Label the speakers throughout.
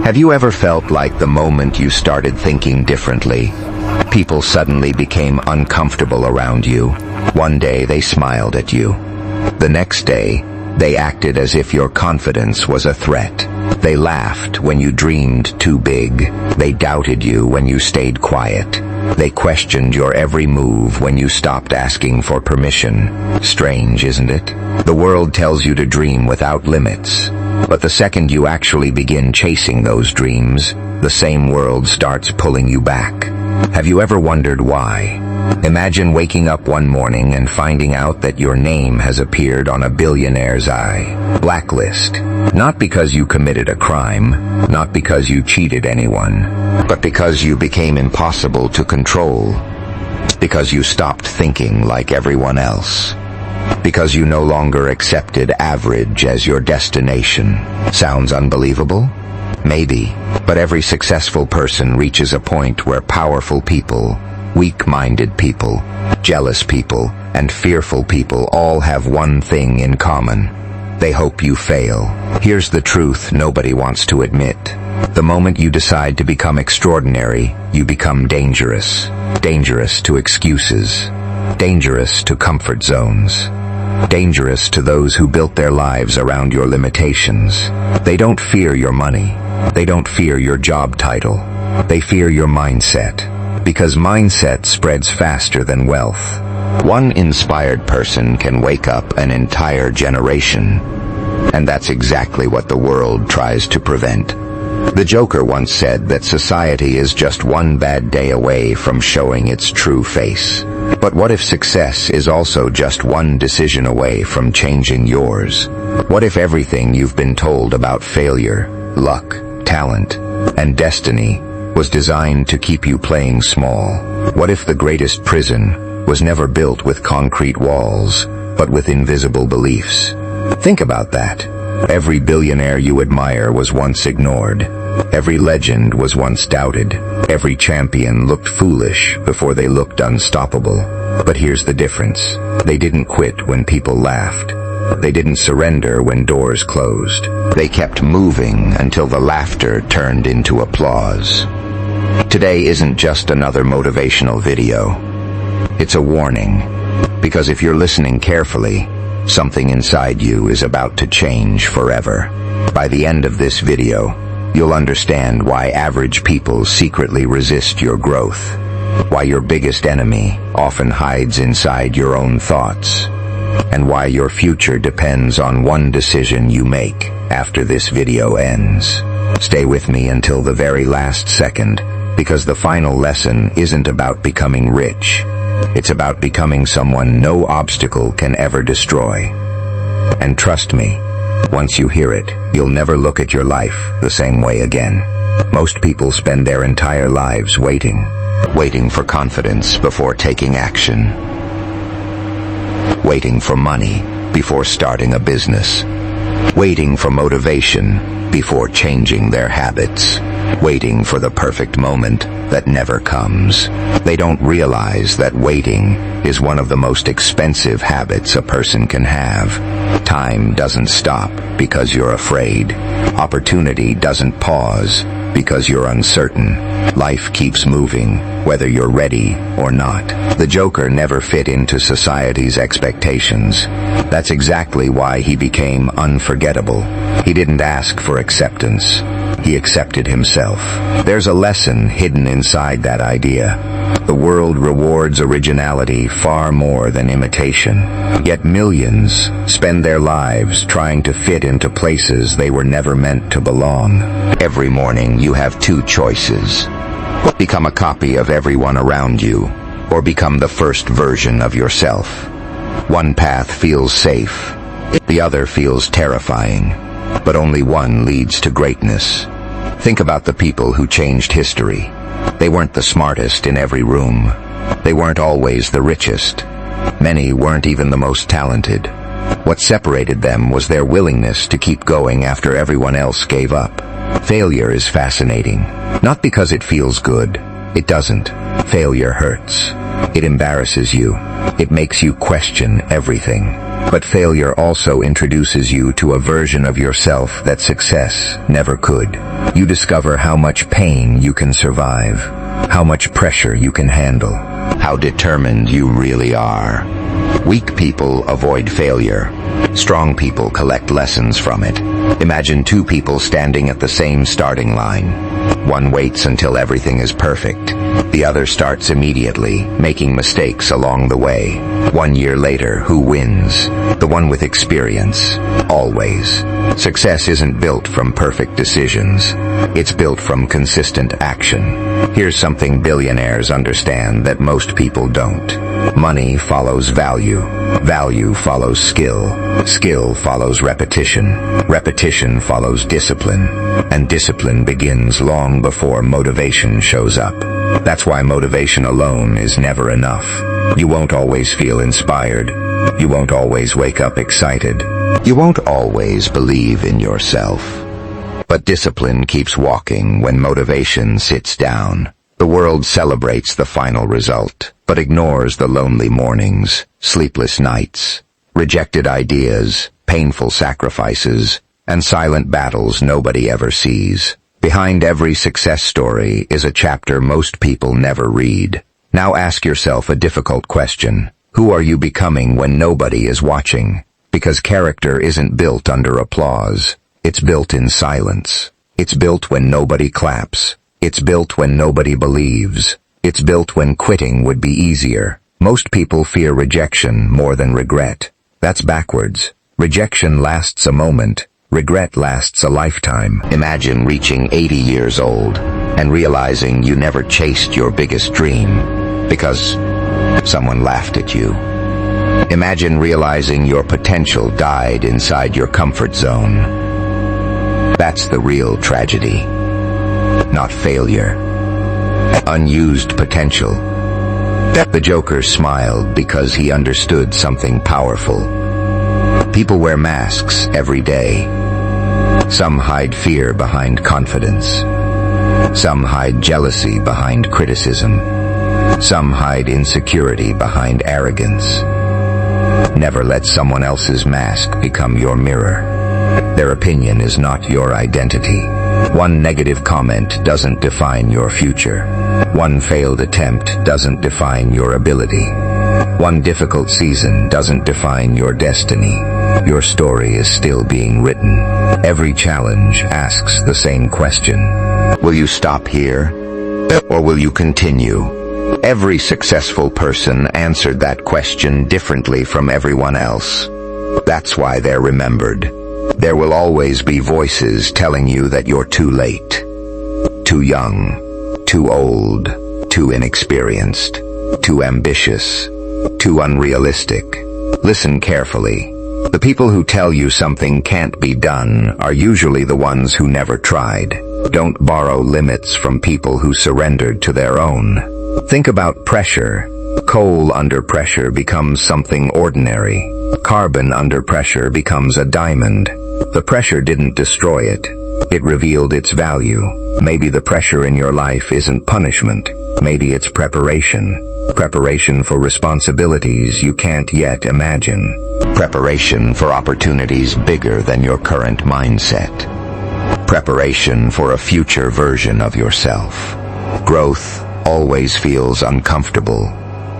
Speaker 1: Have you ever felt like the moment you started thinking differently, people suddenly became uncomfortable around you? One day they smiled at you. The next day, they acted as if your confidence was a threat. They laughed when you dreamed too big. They doubted you when you stayed quiet. They questioned your every move when you stopped asking for permission. Strange, isn't it? The world tells you to dream without limits. But the second you actually begin chasing those dreams, the same world starts pulling you back. Have you ever wondered why? Imagine waking up one morning and finding out that your name has appeared on a billionaire's Blacklist. Not because you committed a crime, not because you cheated anyone, but because you became impossible to control. Because you stopped thinking like everyone else. Because you no longer accepted average as your destination. Sounds unbelievable? Maybe, but every successful person reaches a point where powerful people, weak-minded people, jealous people, and fearful people all have one thing in common. They hope you fail. Here's the truth nobody wants to admit. The moment you decide to become extraordinary, you become dangerous. Dangerous to excuses. Dangerous to comfort zones. Dangerous to those who built their lives around your limitations. They don't fear your money. They don't fear your job title. They fear your mindset. Because mindset spreads faster than wealth. One inspired person can wake up an entire generation. And that's exactly what the world tries to prevent. The Joker once said that society is just one bad day away from showing its true face. But what if success is also just one decision away from changing yours? What if everything you've been told about failure, luck, talent, and destiny was designed to keep you playing small? What if the greatest prison was never built with concrete walls, but with invisible beliefs? Think about that. Every billionaire you admire was once ignored. Every legend was once doubted. Every champion looked foolish before they looked unstoppable. But here's the difference. They didn't quit when people laughed. They didn't surrender when doors closed. They kept moving until the laughter turned into applause. Today isn't just another motivational video. It's a warning. Because if you're listening carefully, something inside you is about to change forever. By the end of this video, you'll understand why average people secretly resist your growth. Why your biggest enemy often hides inside your own thoughts. And why your future depends on one decision you make after this video ends. Stay with me until the very last second, because the final lesson isn't about becoming rich. It's about becoming someone no obstacle can ever destroy. And trust me, once you hear it, you'll never look at your life the same way again. Most people spend their entire lives waiting for confidence before taking action. Waiting for money before starting a business. Waiting for motivation before changing their habits. Waiting for the perfect moment that never comes. They don't realize that waiting is one of the most expensive habits a person can have. Time doesn't stop because you're afraid. Opportunity doesn't pause because you're uncertain. Life keeps moving, whether you're ready or not. The Joker never fit into society's expectations. That's exactly why he became unforgettable. He didn't ask for acceptance. He accepted himself. There's a lesson hidden inside that idea. The world rewards originality far more than imitation. Yet millions spend their lives trying to fit into places they were never meant to belong. Every morning you have two choices. Become a copy of everyone around you, or become the first version of yourself. One path feels safe. The other feels terrifying. But only one leads to greatness. Think about the people who changed history. They weren't the smartest in every room. They weren't always the richest. Many weren't even the most talented. What separated them was their willingness to keep going after everyone else gave up. Failure is fascinating. Not because it feels good. It doesn't. Failure hurts. It embarrasses you. It makes you question everything. But failure also introduces you to a version of yourself that success never could. You discover how much pain you can survive, how much pressure you can handle, how determined you really are. Weak people avoid failure. Strong people collect lessons from it. Imagine two people standing at the same starting line. One waits until everything is perfect. The other starts immediately, making mistakes along the way. 1 year later, who wins? The one with experience. Always. Success isn't built from perfect decisions. It's built from consistent action. Here's something billionaires understand that most people don't. Money follows value. Value follows skill. Skill follows repetition. Repetition follows discipline. And discipline begins long before motivation shows up. That's why motivation alone is never enough. You won't always feel inspired. You won't always wake up excited. You won't always believe in yourself. But discipline keeps walking when motivation sits down. The world celebrates the final result, but ignores the lonely mornings, sleepless nights, rejected ideas, painful sacrifices, and silent battles nobody ever sees. Behind every success story is a chapter most people never read. Now ask yourself a difficult question. Who are you becoming when nobody is watching? Because character isn't built under applause. It's built in silence. It's built when nobody claps. It's built when nobody believes. It's built when quitting would be easier. Most people fear rejection more than regret. That's backwards. Rejection lasts a moment. Regret lasts a lifetime. Imagine reaching 80 years old and realizing you never chased your biggest dream because someone laughed at you. Imagine realizing your potential died inside your comfort zone. That's the real tragedy. Not failure. Unused potential. The Joker smiled because he understood something powerful. People wear masks every day. Some hide fear behind confidence. Some hide jealousy behind criticism. Some hide insecurity behind arrogance. Never let someone else's mask become your mirror. Their opinion is not your identity. One negative comment doesn't define your future. One failed attempt doesn't define your ability. One difficult season doesn't define your destiny. Your story is still being written. Every challenge asks the same question. Will you stop here? Or will you continue? Every successful person answered that question differently from everyone else. That's why they're remembered. There will always be voices telling you that you're too late, too young, too old, too inexperienced, too ambitious, too unrealistic. Listen carefully. The people who tell you something can't be done are usually the ones who never tried. Don't borrow limits from people who surrendered to their own. Think about pressure. Coal under pressure becomes something ordinary. Carbon under pressure becomes a diamond. The pressure didn't destroy it. It revealed its value. Maybe the pressure in your life isn't punishment. Maybe it's preparation. Preparation for responsibilities you can't yet imagine. Preparation for opportunities bigger than your current mindset. Preparation for a future version of yourself. Growth always feels uncomfortable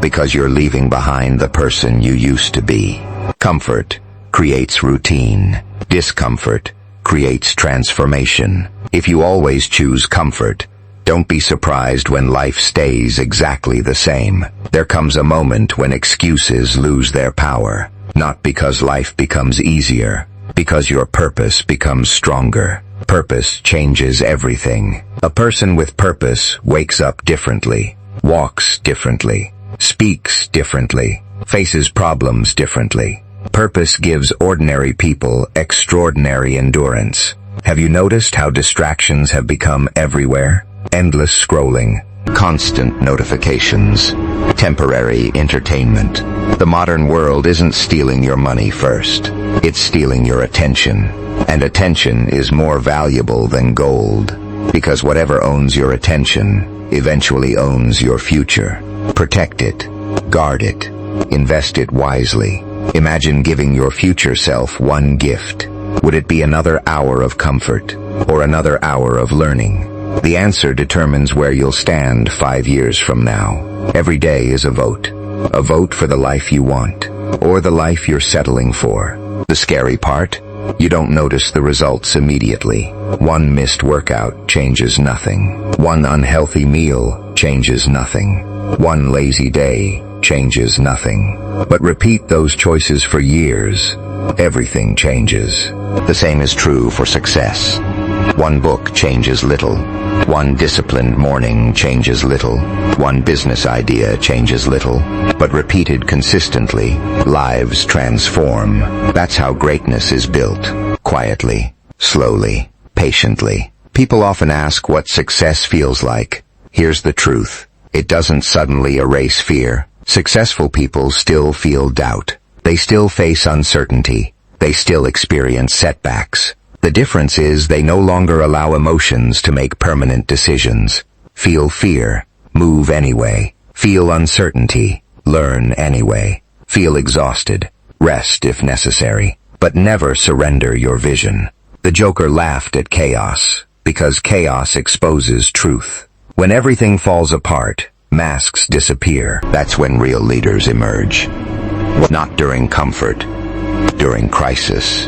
Speaker 1: because you're leaving behind the person you used to be. Comfort creates routine. Discomfort creates transformation. If you always choose comfort, don't be surprised when life stays exactly the same. There comes a moment when excuses lose their power, not because life becomes easier, because your purpose becomes stronger. Purpose changes everything. A person with purpose wakes up differently, walks differently, speaks differently, faces problems differently. Purpose gives ordinary people extraordinary endurance. Have you noticed how distractions have become everywhere? Endless scrolling, constant notifications, temporary entertainment. The modern world isn't stealing your money first. It's stealing your attention. And attention is more valuable than gold, because whatever owns your attention eventually owns your future. Protect it. Guard it. Invest it wisely. Imagine giving your future self one gift. Would it be another hour of comfort or another hour of learning? The answer determines where you'll stand 5 years from now. Every day is a vote. A vote for the life you want or the life you're settling for. The scary part? You don't notice the results immediately. One missed workout changes nothing. One unhealthy meal changes nothing. One lazy day changes nothing. But repeat those choices for years. Everything changes. The same is true for success. One book changes little. One disciplined morning changes little. One business idea changes little. But repeated consistently, lives transform. That's how greatness is built. Quietly, slowly, patiently. People often ask what success feels like. Here's the truth. It doesn't suddenly erase fear. Successful people still feel doubt. They still face uncertainty. They still experience setbacks. The difference is they no longer allow emotions to make permanent decisions. Feel fear. Move anyway. Feel uncertainty. Learn anyway. Feel exhausted. Rest if necessary. But never surrender your vision. The Joker laughed at chaos, because chaos exposes truth. When everything falls apart, masks disappear. That's when real leaders emerge. Not during comfort, during crisis.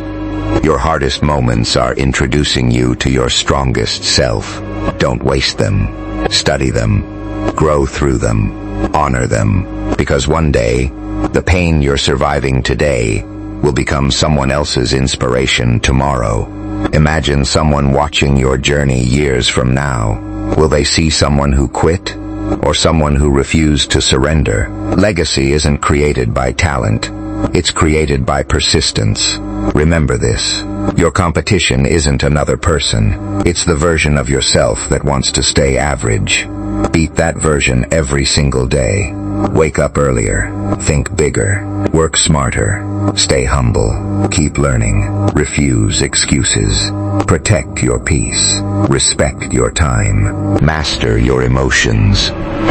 Speaker 1: Your hardest moments are introducing you to your strongest self. Don't waste them. Study them. Grow through them. Honor them. Because one day, the pain you're surviving today will become someone else's inspiration tomorrow. Imagine someone watching your journey years from now. Will they see someone who quit or someone who refused to surrender? Legacy isn't created by talent. It's created by persistence. Remember this. Your competition isn't another person. It's the version of yourself that wants to stay average. Beat that version every single day. Wake up earlier. Think bigger. Work smarter. Stay humble. Keep learning. Refuse excuses. Protect your peace. Respect your time. Master your emotions.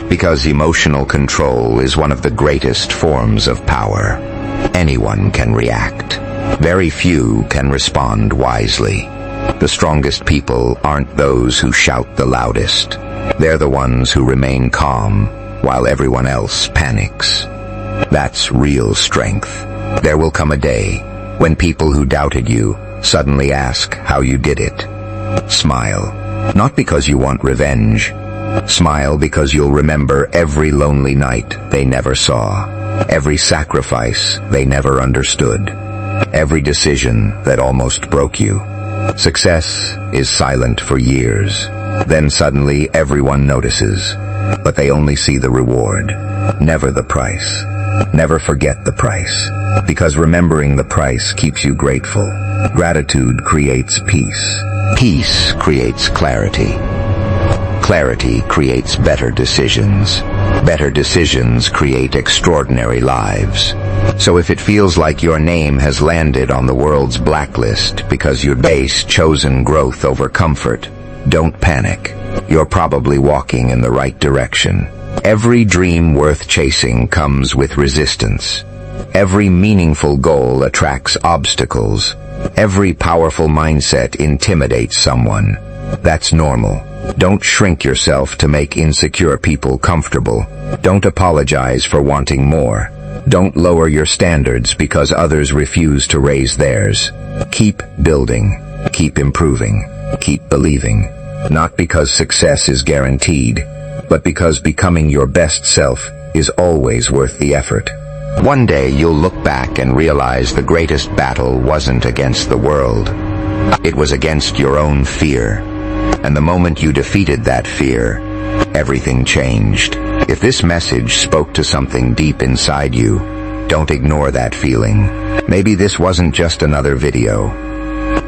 Speaker 1: Because emotional control is one of the greatest forms of power. Anyone can react. Very few can respond wisely. The strongest people aren't those who shout the loudest. They're the ones who remain calm while everyone else panics. That's real strength. There will come a day when people who doubted you suddenly ask how you did it. Smile. Not because you want revenge. Smile because you'll remember every lonely night they never saw. Every sacrifice they never understood. Every decision that almost broke you. Success is silent for years. Then suddenly everyone notices. But they only see the reward, never the price. Never forget the price. Because remembering the price keeps you grateful. Gratitude creates peace. Peace creates clarity. Clarity creates better decisions. Better decisions create extraordinary lives. So if it feels like your name has landed on the world's blacklist because your base chosen growth over comfort, don't panic. You're probably walking in the right direction. Every dream worth chasing comes with resistance. Every meaningful goal attracts obstacles. Every powerful mindset intimidates someone. That's normal. Don't shrink yourself to make insecure people comfortable. Don't apologize for wanting more. Don't lower your standards because others refuse to raise theirs. Keep building. Keep improving. Keep believing. Not because success is guaranteed, but because becoming your best self is always worth the effort. One day you'll look back and realize the greatest battle wasn't against the world. It was against your own fear. And the moment you defeated that fear, everything changed. If this message spoke to something deep inside you, don't ignore that feeling. Maybe this wasn't just another video.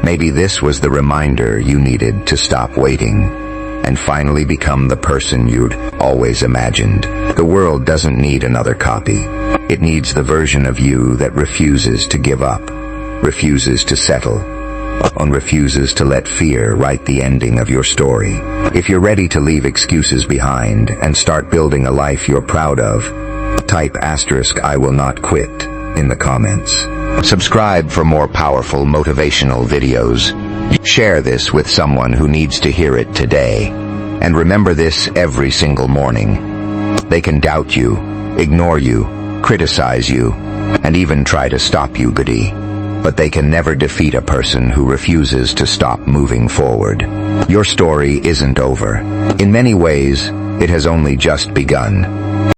Speaker 1: Maybe this was the reminder you needed to stop waiting and finally become the person you'd always imagined. The world doesn't need another copy. It needs the version of you that refuses to give up, refuses to settle, and refuses to let fear write the ending of your story. If you're ready to leave excuses behind and start building a life you're proud of, type *I will not quit in the comments. Subscribe for more powerful motivational videos. Share this with someone who needs to hear it today. And remember this every single morning. They can doubt you, ignore you, criticize you, and even try to stop you, goody. But they can never defeat a person who refuses to stop moving forward. Your story isn't over. In many ways, it has only just begun.